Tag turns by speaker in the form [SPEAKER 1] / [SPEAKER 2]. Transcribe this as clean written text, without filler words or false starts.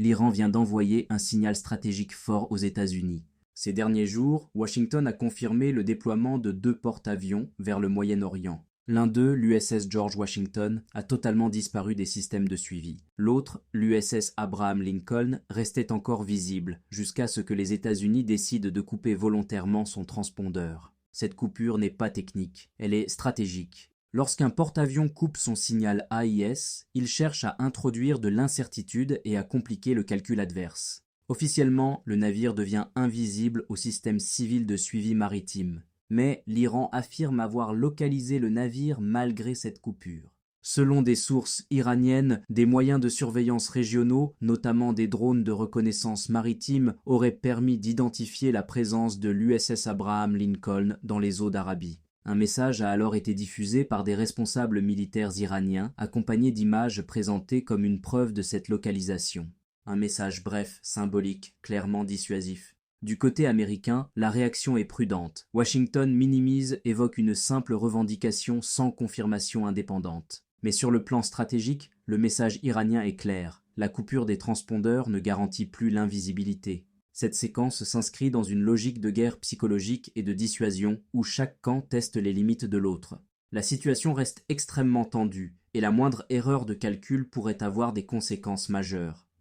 [SPEAKER 1] l'Iran vient d'envoyer un signal stratégique fort aux États-Unis. Ces derniers jours, Washington a confirmé le déploiement de 2 porte-avions vers le Moyen-Orient. L'un d'eux, l'USS George Washington, a totalement disparu des systèmes de suivi. L'autre, l'USS Abraham Lincoln, restait encore visible, jusqu'à ce que les États-Unis décident de couper volontairement son transpondeur. Cette coupure n'est pas technique, elle est stratégique. Lorsqu'un porte-avions coupe son signal AIS, il cherche à introduire de l'incertitude et à compliquer le calcul adverse. Officiellement, le navire devient invisible au système civil de suivi maritime. Mais l'Iran affirme avoir localisé le navire malgré cette coupure. Selon des sources iraniennes, des moyens de surveillance régionaux, notamment des drones de reconnaissance maritime, auraient permis d'identifier la présence de l'USS Abraham Lincoln dans les eaux d'Arabie. Un message a alors été diffusé par des responsables militaires iraniens, accompagné d'images présentées comme une preuve de cette localisation. Un message bref, symbolique, clairement dissuasif. Du côté américain, la réaction est prudente. Washington minimise, évoque une simple revendication sans confirmation indépendante. Mais sur le plan stratégique, le message iranien est clair. La coupure des transpondeurs ne garantit plus l'invisibilité. Cette séquence s'inscrit dans une logique de guerre psychologique et de dissuasion où chaque camp teste les limites de l'autre. La situation reste extrêmement tendue et la moindre erreur de calcul pourrait avoir des conséquences majeures.